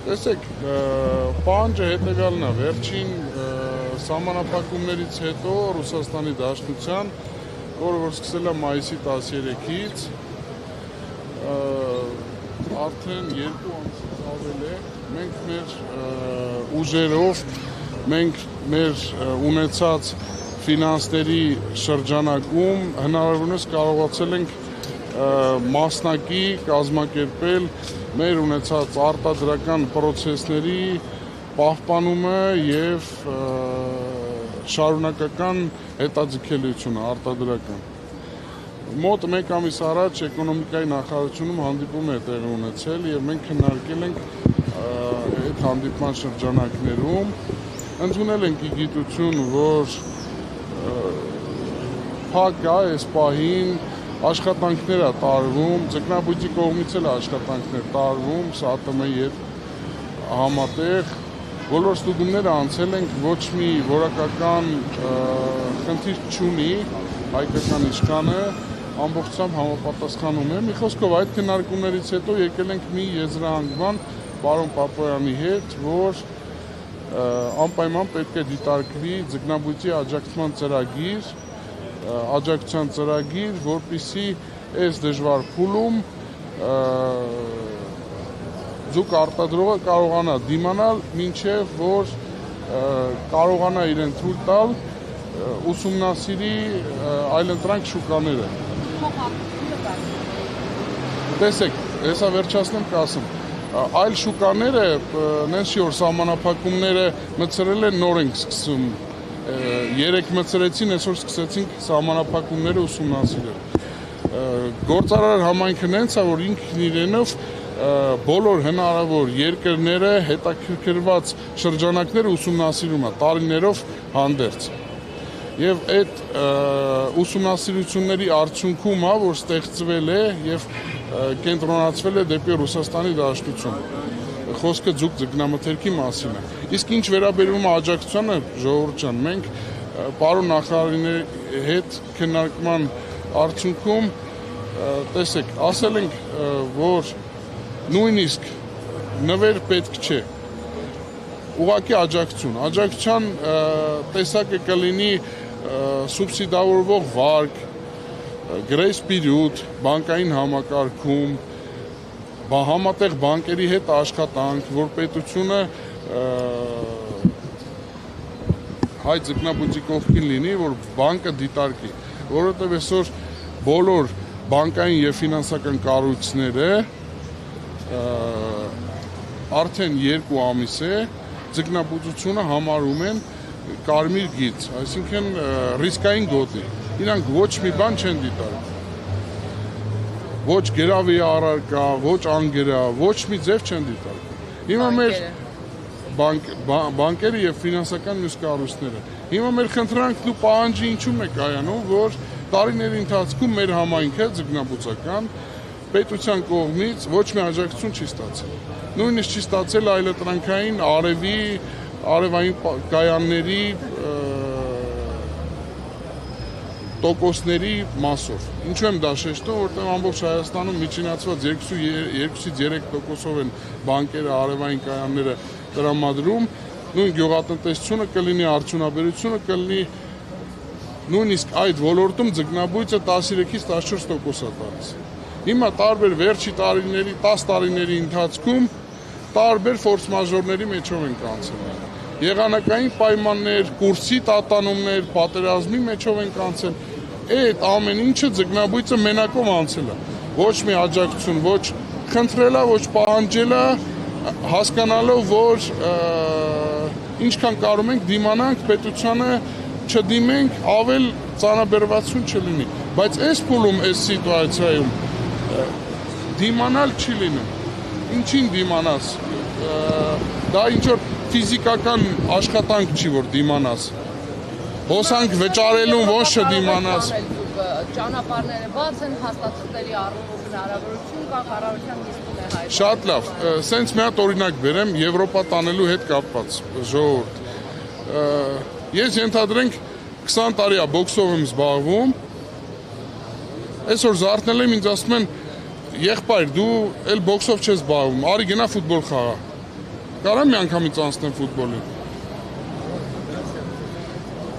Տեսեք, պահանջը հետևյալն է, վերջին սահմանափակումներից հետո Ռուսաստանի Դաշնության, որը որ սկսել է մայիսի 13-ից, արդեն 2 ամսից ավել է, մենք մեր ուժերով, մենք մեր ունեցած ֆինանսների շրջանակում հնարավորինս կարողացել ենք մասնակի կազմակերպել մեր ունեցած արտադրական պրոցեսների պահպանումը և շարունակական հետաձգելիությունը արտադրական։ Մոտ 1 ամիս առաջ էկոնոմիկայի նախարարությունում հանդիպում է տեղի ունեցել և մենք քննարկել ենք այդ հանդիպման շրջանակներում, ընդունել ենք ի գիտություն, որ փակ է այս պահին, աշխատանքներ է տարվում, ձկնաբույծի կողմից էլ աշխատանքներ տարվում, ՍԱՏՄ-ի հետ համատեղ, բոլոր ստուգումները անցել ենք, ոչ մի որակական խնդիր չունի, հայկական իշխանը ամբողջությամբ համապատասխանում է։ Մի խոսքով այդ քննարկումներից հետո եկել ենք մի եզրահանգման պարոն Պապոյանի հետ, որ անպայման պետք է դիտարկվի ձկնաբույծի աջակցության ծրագիր, որպեսզի այս դժվար փուլում ձուկ արտադրողը կարողանա դիմանալ, մինչև որ կարողանա իրեն թույլ տալ ուսումնասիրի այլընտրանք շուկաները։ Տեսեք, հեսա վերջացնեմ կասեմ, այլ շուկաները, նենց չի որ սահմանափակումները մտցրել են, նոր ենք սկսում, 3 մտցրեցին, այսօր սկսեցինք սահմանափակումները ուսումնասիրել։ Գործարար համայնքը նենց է, որ ինքն իրենով բոլոր հնարավոր երկրները հետաքրքրված շրջանակները ուսումնասիրում է, տարիներով հանդերձ։ Եվ այդ ուսումնասիրությունների արդյունքում է, որ ստեղծվել է և կենտրոնացվել է դեպի Ռուսաստանի Դաշնություն։ Խոսքը ձուկ ձկնամթերքի մասին է։ Իսկ ինչ վերաբերում է աջակցությանը, ժողովուրդ ջան, մենք պարոն նախարարների հետ քննարկման արդյունքում, տեսեք, ասել ենք, որ նույնիսկ նվեր պետք չէ, ուղղակի աջակցություն։ Աջակցության տեսակը կլինի սուբսիդավորվող վարկ, գրեյս պիրիոդ, բանկային համակարգում, համատեղ բանկերի հետ աշխատանք, որ պետությունը հայ ձկնաբույծի կողքին լինի, որ բանկը դիտարկի, որովհետև այսօր բոլոր բանկային և ֆինանսական կառույցները արդեն 2 ամիս է ձկնաբուծությունը համարում են կարմիր գիծ, այսինքն ռիսկային գոտի, իրանք ոչ մի բան չեն դիտարկում, ոչ գերավի առարկա, ոչ անգերա, ոչ մի ձև չեն դիտարկում։ Հիմա մեր բանկերը և ֆինանսական մյուս կառույցները, հիմա մեր խնդրանքն ու պահանջը ինչու՞մ է կայանում, որ տարիների ընթացքում մեր համայնքը ձկնաբուծական պետության կողմից ոչ մի աջակցություն չի ստացել։ Նույնիսկ չի ստացել այլընտրանքային արևային կայանների տոկոսների մասով։ Ինչու եմ դա շեշտում, որտեղ ամբողջ Հայաստանում միջինացված 2-ից 3%-ով են բանկերը, արևային կայանները տրամադրում, նույն գյուղատնտեսությունը կլինի, արդյունաբերությունը կլինի, նույնիսկ այդ ոլորտում ձկնաբույծը 13-ից 14% է տալիս։ Հիմա տարբեր վերջի տարիների, 10 տարիների ընթացքում տարբեր ֆորս մաժորների մեջով ենք անցել։ Եղանակային պայմաններ, կուրսի տատանումներ, պատերազմի մեջով ենք անցել, այդ ամեն ինչը ձկնաբույծը մենակով անցել է, ոչ մի աջակցություն, ոչ խնդրել է, ոչ պահանջել է, հասկանալով, որ ինչքան կարում ենք դիմանանք պետությանը, չդիմենք, ավել ծանրաբերվածություն չլինի, բայց այս փուլում, այս սիտուացիայում դիմանալ չի լինում, ինչին դիմանաս, դա ինչ-որ ֆիզիկական աշխատանք չի, որ դիմանաս, հոսանք վճարելուն ոչ չդիմանաս։ Ճանապարհները բաց են, հաստատությունների առումով հնարավորություն կա, կառավարության դիսկում է հայտարարել։ Շատ լավ, սենց մի հատ օրինակ բերեմ Եվրոպա տանելու հետ կապված, ժողովուրդ։ Ես ենթադրենք 20 տարի է բոքսով եմ զբաղվում, այսօր զարթնել եմ, ինձ ասում են, եղբայր, դու էլ բոքսով չես զբաղվում, արի գնա ֆուտբոլ խաղա։ Կարամ միանգամից անցնեմ ֆուտբոլին։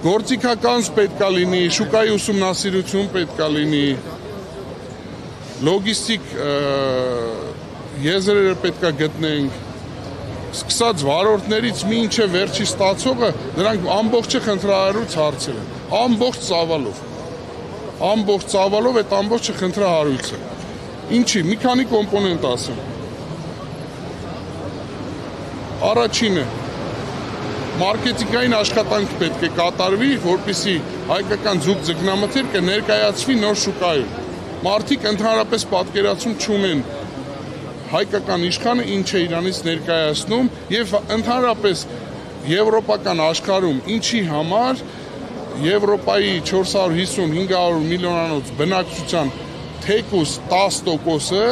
Գործիքական պետքա լինի, շուկայի ուսումնասիրություն պետքա լինի, լոգիստիկ եզրերը պետքա գտնենք, սկսած վարորդներից մինչև վերջի ստացողը, նրանք ամբողջը խնդրահարույց հարցեր են, ամբողջ ծավալով այդ ամբողջը խնդրահարույց է։ Ինչի, մի քանի կոմպոնենտ ասեմ։ Առաջինը, մարքեթինգային աշխատանք պետք է կատարվի, որպեսզի հայկական ձուկ ձկնամթերքը ներկայացվի նոր շուկայում։ Մարդիկ ընդհանրապես պատկերացում չունեն հայկական իշխանը ինչ է իրանից ներկայացնում եւ ընդհանրապես եվրոպական աշխարհում ինչի համար Եվրոպայի 450-500 միլիոնանոց բնակչության թեկուզ 10%-ը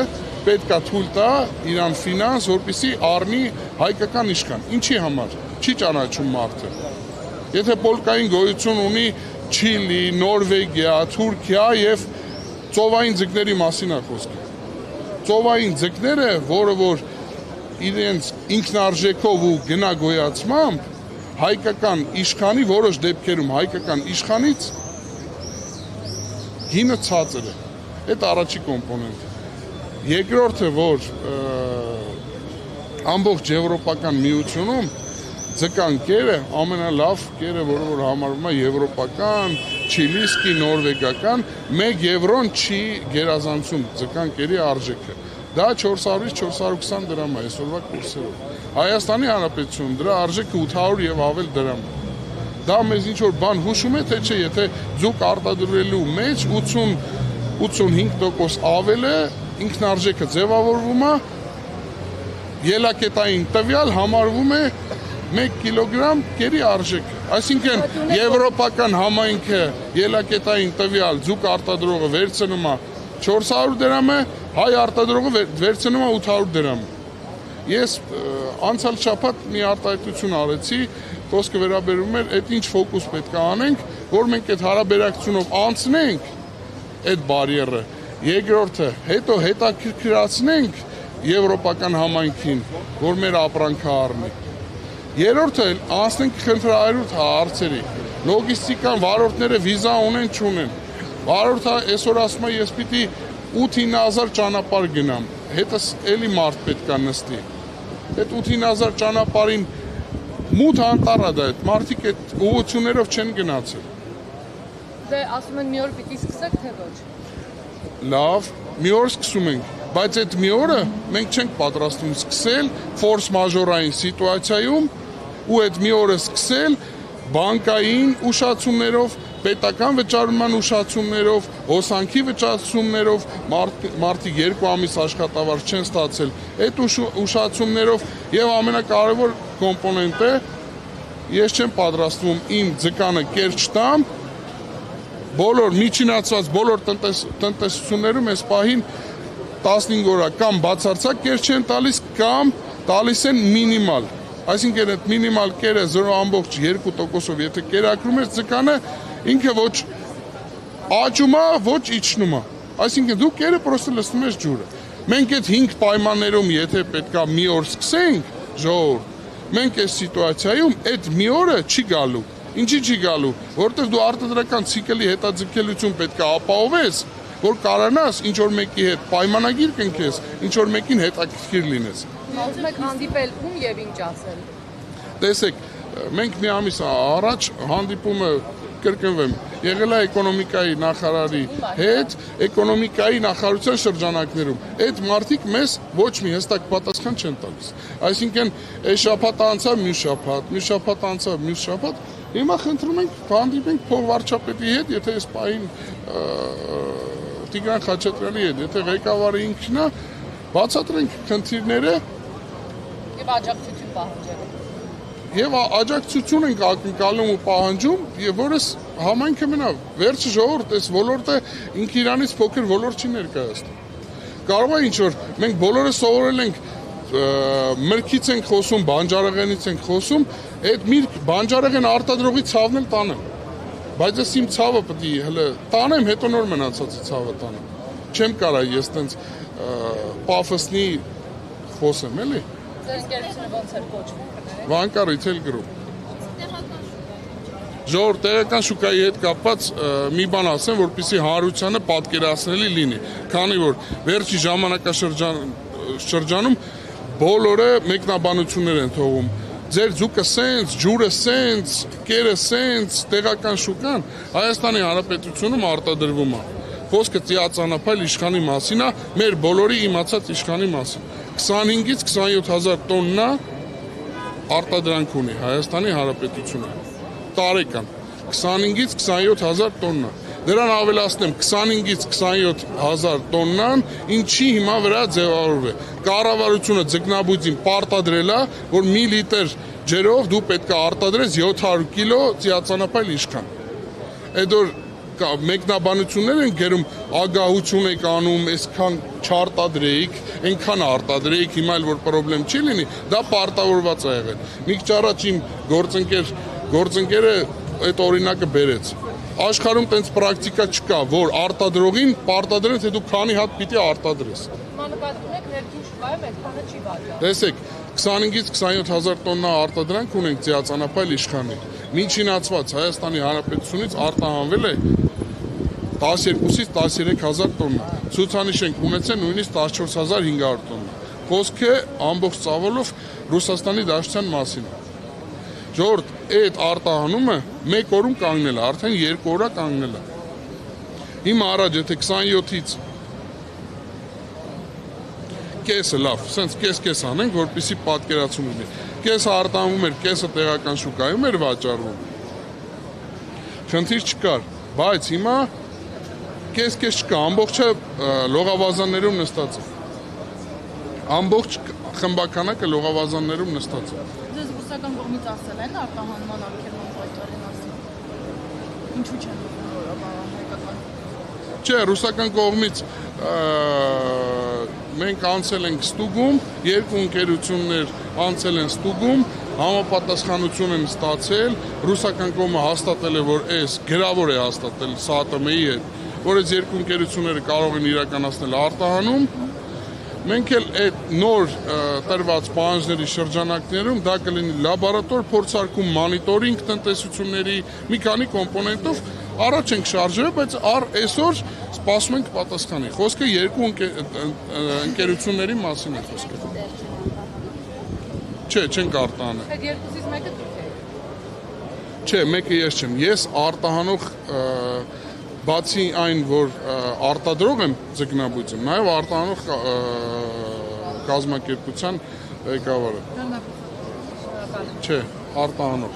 պետքա թույլ տա իրան ֆինանս, որպեսզի առնի հայկական իշխան։ Ինչի համար։ Չի ճանաչում մարդը։ Եթե պոլկային գոյություն ունի Չիլի, Նորվեգիա, Թուրքիա եւ ծովային ձկների մասին է խոսքը։ Ծովային ձկները, որը որ իրենց ինքնարժեքով ու գնագոյացմամբ հայկական իշխանի որոշ դեպքերում հայկական իշխանից գինը ցածր է։ Այդ առաջի կոմպոնենտը։ Երկրորդը, որ ամբողջ եվրոպական միությունում ձկան կերը ամենալավ կերը, որը որ համարվում է եվրոպական, չիլիսկի, նորվեգական, 1 եվրոն չի գերազանցում ձկան կերի արժեքը։ Դա 400-420 դրամ է այսօրվա կուրսերով։ Հայաստանի Հանրապետությունում դրա արժեքը 800 եւ ավել դրամ է։ Դա մեզ ինչ որ բան հուշում է, թե չէ, եթե ձուկ արտադրելու մեջ 80-85% ավելը ինքնարժեքը ձևավորվում է, ելակետային տվյալ համարվում է 1 կիլոգրամ կերի արժեքը։ Այսինքն եվրոպական համայնքը ելակետային տվյալ ձուկ արտադրողը վերցնում է 400 դրամը, հայ արտադրողը վերցնում է 800 դրամը։ Ես անցյալ շաբաթ մի արտահայտություն արեցի, խոսքը վերաբերում էր այդ ինչ ֆոկուս պետք է անենք, որ մենք այդ հարաբերակցությունով անցնենք այդ բարիերը։ Երկրորդը, հետո հետաքրքրացնենք եվրոպական համայնքին, որ մեր ապրանքը առնի։ Երրորդը, անցնենք խնդրահարույց հարցերի։ Լոգիստիկան վարորդները վիզա ունեն, չունեն։ Վարորդը այսօր ասում է, ես պիտի 8-9000 ճանապարհ գնամ, հետս էլի մարդ պետք է նստի։ Այդ 8-9000 ճանապարհին մութ անտառ է դա, այդ մարդիկ այդ ուղղություններով չեն գնացել։ Դե ասում են մի օր պիտի սկսեք, թե ոչ։ Լավ, մի օր սկսում ենք, բայց այդ մի օրը մենք չենք պատրաստվում սկսել ֆորս մաժորային սիտուացիայում ու այդ մի օրը սկսել բանկային ուշացումներով, պետական վճարման ուշացումներով, հոսանքի վճարումներով, մարդիկ 2 ամիս աշխատավարձ չեն ստացել, այդ ուշացումներով եւ ամենակարևոր կոմպոնենտը ես չեմ պատրաստվում իմ ձկանը կեր չտամ, բոլոր միջինացված բոլոր տնտեսություններում այս պահին 15 օր կամ բացարձակ կեր չեն տալիս կամ տալիս են մինիմալ։ Այսինքն այդ մինիմալ կերը 0.2%-ով եթե կերակրում ես ձկանը, ինքը ոչ աճում է, ոչ իջնում է։ Այսինքն դու կերը պրոստը լցնում ես ջուրը։ Մենք այդ 5 պայմաններում եթե պետքա մի օր սկսենք, ժողովուրդ, մենք այս սիտուացիայում այդ մի օրը չի գալու։ Ինչի չի գալու, որովհետև դու արտադրական ցիկլի հետաձգելիություն պետքա ապահովես, որ կարողանաս ինչ որ մեկի հետ պայմանագիր կնքես, ինչ որ մեկին հետաքրքիր լինես։ Ուզում եք հանդիպել ում եւ ինչ ասել։ Տեսեք, մենք մի ամիս առաջ հանդիպումը կրկնվեմ, եղել է էկոնոմիկայի նախարարի հետ, էկոնոմիկայի նախարարության շրջանակներում։ Այդ մարդիկ մեզ ոչ մի հստակ պատասխան չեն տալիս։ Այսինքն, այս շաբաթ անցավ, մյուս շաբաթ, մյուս շաբաթ անցավ, մյուս շաբաթ, հիմա խնդրում ենք հանդիպենք փոխվարչապետի հետ, եթե այս պահին Տիգրան Խաչատրյանի հետ, եթե ղեկավարը ինքն է, բացատրենք խնդիրները եւ աջակցություն պահանջել։ Եվ աջակցություն ենք ակնկալում ու պահանջում, եւ որս համայնքը մնա վերջը ժողովուրդ այս ոլորտը ինքը իրանից փոքր ոլորտ չի ներկայացնում։ Կարող է ինչ որ մենք բոլորը սովորել ենք մրգից ենք խոսում, բանջարեղենից ենք խոսում, այդ միրգ բանջարեղեն արտադրողի ցավն էլ տանեմ։ Բայց ես իմ ցավը պետք է հələ տանեմ, հետո նոր մնացածի ցավը տանեմ։ Չեմ կարա ես տենց պաֆոսնի խոսեմ, էլի։ Ձեր ընկերությունը ոնց էր կոչվում, կներեք։ Վանկա Retail Group։ Ժողովուրդ տեղական շուկայի հետ կապված մի բան ասեմ, որպեսզի հանրությանը պատկերացնելի լինի, քանի որ վերջի ժամանակաշրջանում բոլորը մեկնաբանություններ են թողում։ Ձեր ձուկը սենց, ջուրը սենց, կերը սենց, տեղական շուկան Հայաստանի Հանրապետությունում արտադրվում է։ Խոսքը ծիածանափայլ իշխանի մասին է, մեր բոլորի իմացած իշխանի մասին։ 25-ից 27 հազար տոննա արտադրանք ունի Հայաստանի Հանրապետությունը։ Տարեկան 25-ից 27 հազար տոննա։ Դրան ավելացնեմ 25-ից 27 հազար տոննան ինչի հիմա վրա ձևավորվել է։ Կառավարությունը ձկնաբույծին պարտադրել է, որ մի լիտր ջերով դու պետք է արտադրես 700 կիլո ծիածանափայլ իշխան։ Այդ որ մեկնաբանություններ են գերում, ագահություն եք անում, այսքան չարտադրեիք, այնքան արտադրեիք, հիմա էլ որ պրոբլեմ չի լինի, դա պարտավորված է եղել։ Մի քիչ առաջ իմ գործընկերը այդ օրինակը բերեց։ Աշխարհում տենց պրակտիկա չկա, որ արտադրողին պարտադրեն, թե դու քանի հատ պիտի արտադրես։ Մանուկացնում եք ներքին շուկայում այդքանը չի վաճառվում։ Տեսեք, 25-ից 27 հազար տոննա արտադրանք ունենք ծիածանափայլ իշխանի։ Միջինացված Հայաստանի Հանրապետությունից արտահանվել է 12-ից 13 հազար տոննա։ Ցուցանիշ ենք ունեցել նույնիսկ 14500 տոննա։ Խոսքը ամբողջ ծավալով Ռուսաստանի Դաշնության մասին է։ Ժողովուրդ, այդ արտահանումը 1 օրում կանգնել է, արդեն 2 օր է կանգնել է։ Հիմա առաջ եթե 27-ից կեսը լավ, սենց կես անենք, որպեսզի պատկերացում լինի։ Կեսը արտահանվում էր, կեսը տեղական շուկայում էր վաճառվում։ Խնդիր չկար, բայց հիմա կես չկա, ամբողջը լողավազաններում նստած է։ Ամբողջ խմբականակը լողավազաններում նստած է։ Ձեզ ռուսական կողմից ասել են արտահանման արգելման պայքարի մասին։ Ինչու չեն հայկական։ Չէ, ռուսական կողմից մենք անցել ենք ստուգում, երկու ընկերություններ անցել են ստուգում, համապատասխանություն են ստացել, ռուսական կողմը հաստատել է, որ այս գրավոր է հաստատել ՍԱՏՄ-ի հետ, որ այս երկու ընկերությունները կարող են իրականացնել արտահանում։ Մենք էլ այդ նոր տրված պահանջների շրջանակներում դա կլինի լաբորատոր փորձարկում, մոնիտորինգ տնտեսությունների մի քանի կոմպոնենտով առաջ ենք շարժվել, բայց այսօր սպասում ենք պատասխանի։ Խոսքը երկու ընկերությունների մասին է խոսքը։ Չէ, չենք արտահանել։ Այդ երկուսից մեկը դուք եք։ Չէ, մեկը ես չեմ։ Ես արտահանող բացի այն, որ արտադրող եմ ձկնաբույծը, նաև արտահանող կազմակերպության ղեկավարը։ Չէ, արտահանող։